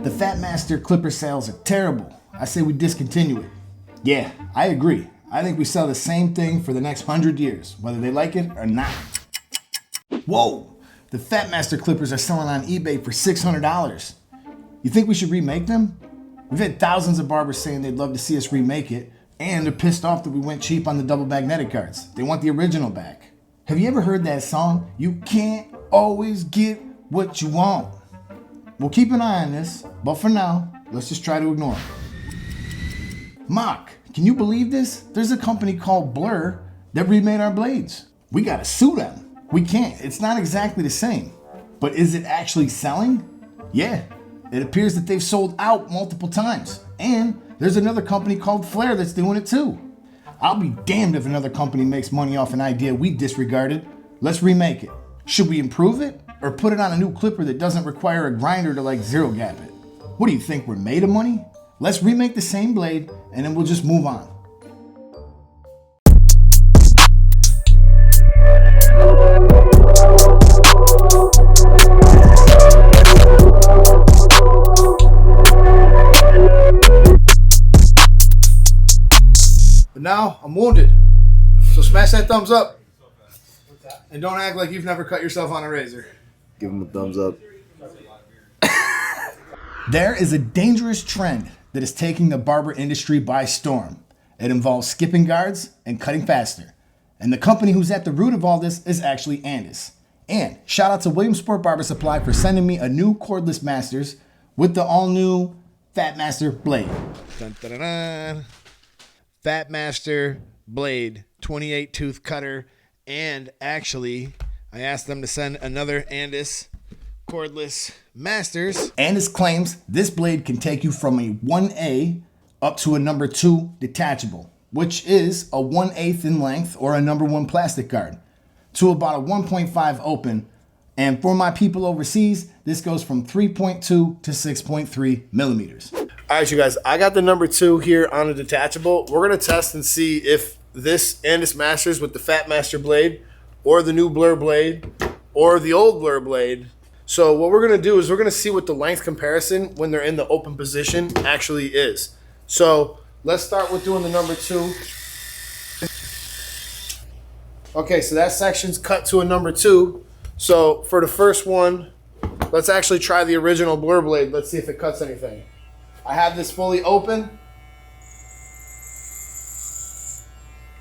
The Phatmaster clipper sales are terrible. I say we discontinue it. Yeah, I agree. I think we sell the same thing for the next 100 years, whether they like it or not. Whoa! The Phatmaster clippers are selling on eBay for $600. You think we should remake them? We've had thousands of barbers saying they'd love to see us remake it, and they're pissed off that we went cheap on the double magnetic guards. They want the original back. Have you ever heard that song? You can't always get what you want. We'll keep an eye on this, but for now, let's just try to ignore it. Mock, can you believe this? There's a company called Blur that remade our blades. We gotta sue them. We can't, it's not exactly the same. But is it actually selling? Yeah, it appears that they've sold out multiple times. And there's another company called Flair that's doing it too. I'll be damned if another company makes money off an idea we disregarded. Let's remake it. Should we improve it? Or put it on a new clipper that doesn't require a grinder to like zero gap it? What do you think, we're made of money? Let's remake the same blade and then we'll just move on. But now I'm wounded. So smash that thumbs up. And don't act like you've never cut yourself on a razor. Give him a thumbs up. There is a dangerous trend that is taking the barber industry by storm. It involves skipping guards and cutting faster. And the company who's at the root of all this is actually Andis. And shout out to Williamsport Barber Supply for sending me a new cordless Masters with the all-new Phatmaster blade. Dun, dun, dun, dun. Phatmaster blade, 28 tooth cutter. And actually, I asked them to send another Andis cordless Masters. Andis claims this blade can take you from a 1A up to a number 2 detachable, which is a 1/8 in length or a number 1 plastic guard, to about a 1.5 open. And for my people overseas, this goes from 3.2 to 6.3 millimeters. All right, you guys, I got the number 2 here on a detachable. We're gonna test and see if this Andis Masters with the Phatmaster blade or the new Blur blade or the old Blur blade. So what we're gonna do is we're gonna see what the length comparison when they're in the open position actually is. So let's start with doing the number 2. Okay, so that section's cut to a number 2. So for the first one, let's actually try the original Blur blade. Let's see if it cuts anything. I have this fully open.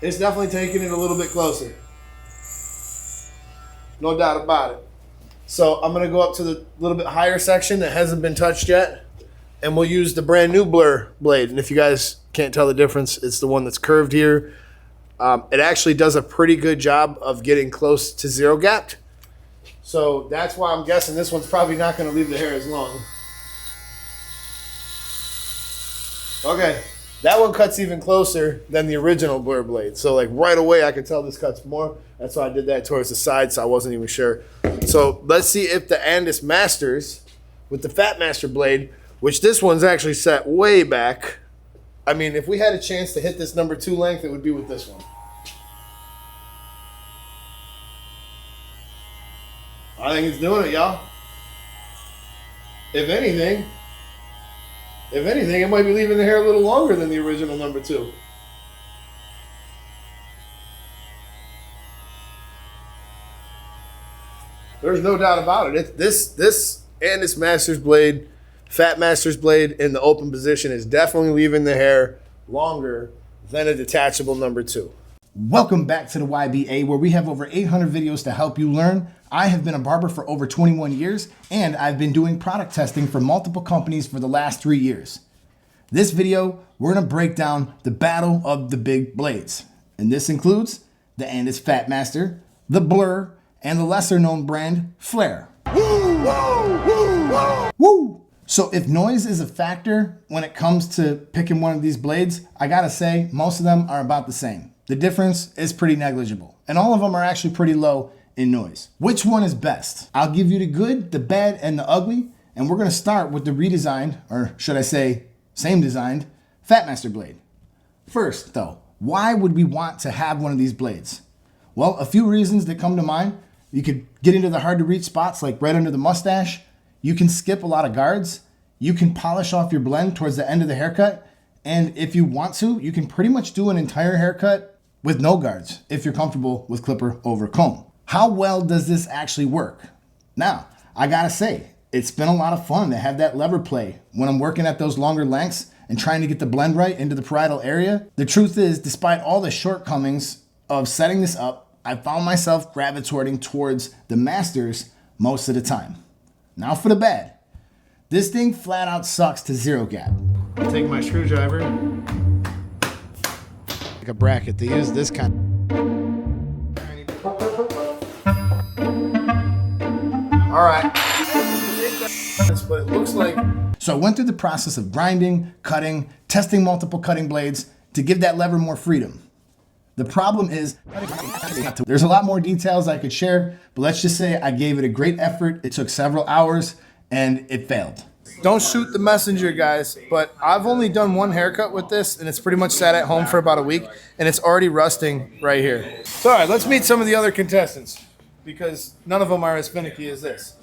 It's definitely taking it a little bit closer. No doubt about it. So I'm gonna go up to the little bit higher section that hasn't been touched yet, and we'll use the brand new Blur blade. And if you guys can't tell the difference, it's the one that's curved here. It actually does a pretty good job of getting close to zero gapped. So that's why I'm guessing this one's probably not gonna leave the hair as long. Okay, that one cuts even closer than the original Blur blade. So like right away I could tell this cuts more. That's why I did that towards the side, so I wasn't even sure. So let's see if the Andis Masters with the Phatmaster blade, which this one's actually set way back. I mean, if we had a chance to hit this number 2 length, it would be with this one. I think it's doing it, y'all. If anything, it might be leaving the hair a little longer than the original number 2. There's no doubt about it. This Andis Masters blade, Phatmaster's blade in the open position is definitely leaving the hair longer than a detachable number 2. Welcome back to the YBA, where we have over 800 videos to help you learn. I have been a barber for over 21 years, and I've been doing product testing for multiple companies for the last 3 years. This video, we're gonna break down the battle of the big blades. And this includes the Andis Phatmaster, the Blur, and the lesser known brand, Flair. Woo! Woo! Woo! Woo! Woo! So if noise is a factor when it comes to picking one of these blades, I gotta say, most of them are about the same. The difference is pretty negligible, and all of them are actually pretty low in noise. Which one is best? I'll give you the good, the bad, and the ugly, and we're gonna start with the redesigned, or should I say, same designed, Phatmaster blade. First though, why would we want to have one of these blades? Well, a few reasons that come to mind. You could get into the hard to reach spots like right under the mustache. You can skip a lot of guards. you can polish off your blend towards the end of the haircut. And if you want to, you can pretty much do an entire haircut with no guards if you're comfortable with clipper over comb. How well does this actually work? Now, I gotta say, it's been a lot of fun to have that lever play when I'm working at those longer lengths and trying to get the blend right into the parietal area. The truth is, despite all the shortcomings of setting this up, I found myself gravitating towards the Masters most of the time. Now for the bad. This thing flat out sucks to zero gap. I'll take my screwdriver, like a bracket. They use this kind. All right. But it looks like. So I went through the process of grinding, cutting, testing multiple cutting blades to give that lever more freedom. The problem is, there's a lot more details I could share, but let's just say I gave it a great effort. It took several hours and it failed. Don't shoot the messenger, guys, but I've only done one haircut with this and it's pretty much sat at home for about a week and it's already rusting right here. So, all right, let's meet some of the other contestants because none of them are as finicky as this.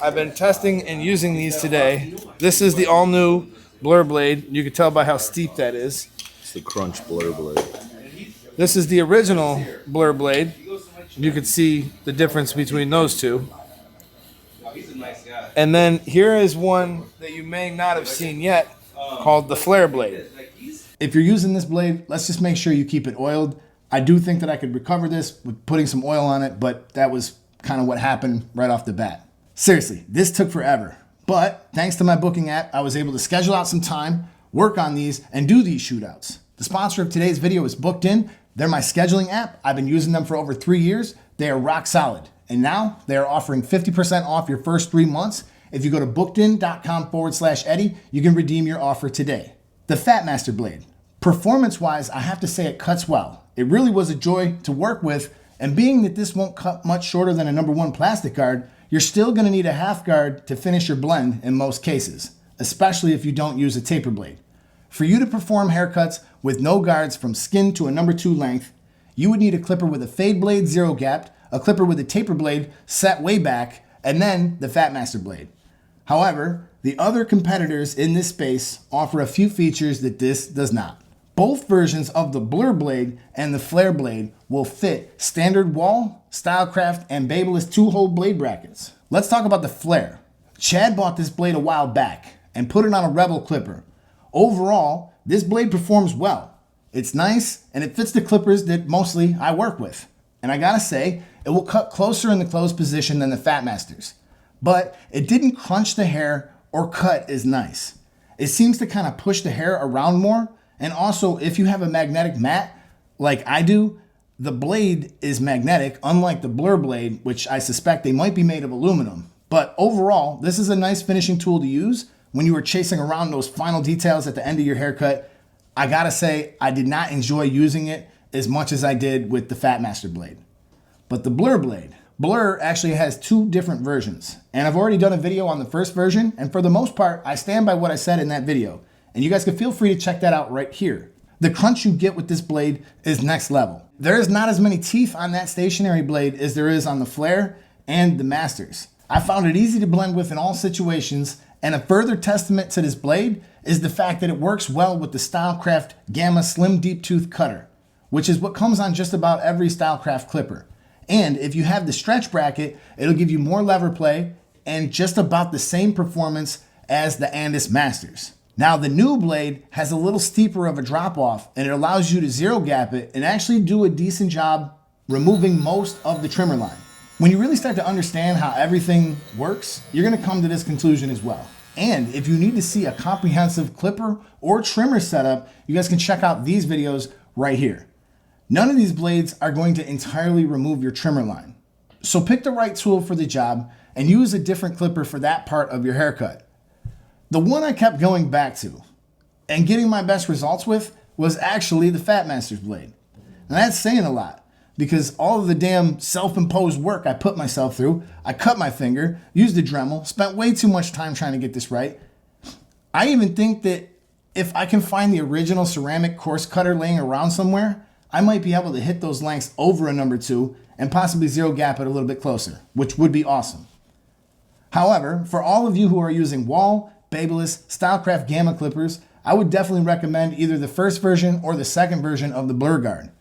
I've been testing and using these today. This is the all-new Blur blade. You can tell by how steep that is. It's the Crunch Blur blade. This is the original Blur blade. You can see the difference between those two. And then here is one that you may not have seen yet called the Flair blade. If you're using this blade, let's just make sure you keep it oiled. I do think that I could recover this with putting some oil on it, but that was kind of what happened right off the bat. Seriously, this took forever. But thanks to my booking app, I was able to schedule out some time, work on these, and do these shootouts. The sponsor of today's video is Booked In. They're my scheduling app. I've been using them for over 3 years. They are rock solid. And now they are offering 50% off your first 3 months. If you go to bookedin.com/Eddie, you can redeem your offer today. The Phatmaster blade. Performance-wise, I have to say it cuts well. It really was a joy to work with. And being that this won't cut much shorter than a number 1 plastic guard, you're still gonna need a half guard to finish your blend in most cases, especially if you don't use a taper blade. For you to perform haircuts with no guards from skin to a number 2 length, you would need a clipper with a fade blade zero gapped, a clipper with a taper blade set way back, and then the Phatmaster blade. However, the other competitors in this space offer a few features that this does not. Both versions of the Blur blade and the Flair blade will fit standard wall, Stylecraft, and Babelist 2-hole blade brackets. Let's talk about the Flair. Chad bought this blade a while back and put it on a Rebel clipper. Overall, this blade performs well. It's nice and it fits the clippers that mostly I work with. And I gotta say, it will cut closer in the closed position than the Phatmasters. But it didn't crunch the hair or cut as nice. It seems to kind of push the hair around more. And also, if you have a magnetic mat, like I do, the blade is magnetic, unlike the Blur blade, which I suspect they might be made of aluminum. But overall, this is a nice finishing tool to use when you are chasing around those final details at the end of your haircut. I gotta say, I did not enjoy using it as much as I did with the Phatmaster blade. But the Blur blade. Blur actually has 2 different versions. And I've already done a video on the first version, and for the most part, I stand by what I said in that video. And you guys can feel free to check that out right here. The crunch you get with this blade is next level. There is not as many teeth on that stationary blade as there is on the Flair and the Masters. I found it easy to blend with in all situations, and a further testament to this blade is the fact that it works well with the Stylecraft Gamma Slim Deep Tooth Cutter, which is what comes on just about every Stylecraft clipper. And if you have the stretch bracket, it'll give you more lever play and just about the same performance as the Andis Masters. Now the new blade has a little steeper of a drop off and it allows you to zero gap it and actually do a decent job removing most of the trimmer line. When you really start to understand how everything works, you're gonna come to this conclusion as well. And if you need to see a comprehensive clipper or trimmer setup, you guys can check out these videos right here. None of these blades are going to entirely remove your trimmer line. So pick the right tool for the job and use a different clipper for that part of your haircut. The one I kept going back to and getting my best results with was actually the Phatmaster's blade. And that's saying a lot because all of the damn self-imposed work I put myself through, I cut my finger, used a Dremel, spent way too much time trying to get this right. I even think that if I can find the original ceramic coarse cutter laying around somewhere, I might be able to hit those lengths over a number 2 and possibly zero gap it a little bit closer, which would be awesome. However, for all of you who are using Wall, Babeless, Stylecraft Gamma clippers, I would definitely recommend either the first version or the second version of the blur guard.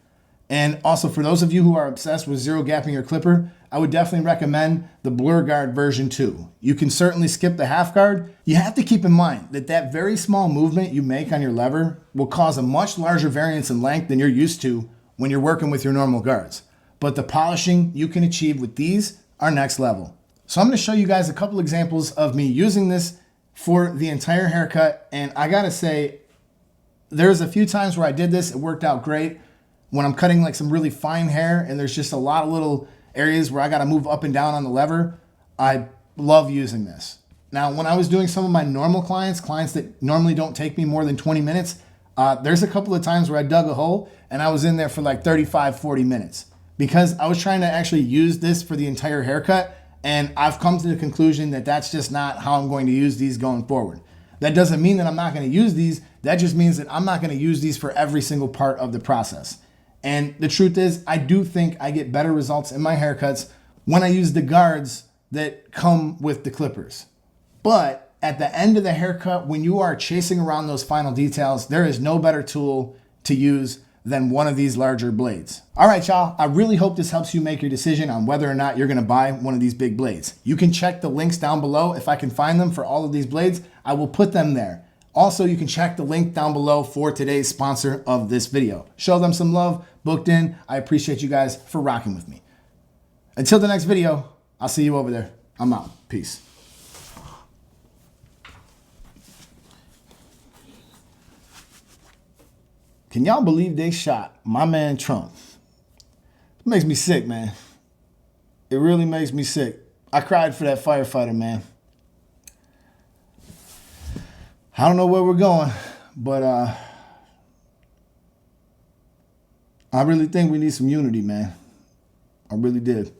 And also for those of you who are obsessed with zero gapping your clipper, I would definitely recommend the blur guard version 2. You can certainly skip the half guard. You have to keep in mind that that very small movement you make on your lever will cause a much larger variance in length than you're used to when you're working with your normal guards. But the polishing you can achieve with these are next level. So I'm going to show you guys a couple examples of me using this for the entire haircut. And I got to say, there's a few times where I did this, it worked out great. When I'm cutting like some really fine hair and there's just a lot of little areas where I got to move up and down on the lever, I love using this. Now, when I was doing some of my normal clients that normally don't take me more than 20 minutes, there's a couple of times where I dug a hole and I was in there for like 35, 40 minutes because I was trying to actually use this for the entire haircut. And I've come to the conclusion that that's just not how I'm going to use these going forward. That doesn't mean that I'm not going to use these. That just means that I'm not going to use these for every single part of the process. And the truth is, I do think I get better results in my haircuts when I use the guards that come with the clippers. But at the end of the haircut, when you are chasing around those final details, there is no better tool to use than one of these larger blades. All right, y'all, I really hope this helps you make your decision on whether or not you're gonna buy one of these big blades. You can check the links down below. If I can find them for all of these blades, I will put them there. Also, you can check the link down below for today's sponsor of this video. Show them some love, booked in. I appreciate you guys for rocking with me. Until the next video, I'll see you over there. I'm out. Peace. Can y'all believe they shot my man Trump? It makes me sick, man. It really makes me sick. I cried for that firefighter, man. I don't know where we're going, but I really think we need some unity, man. I really did.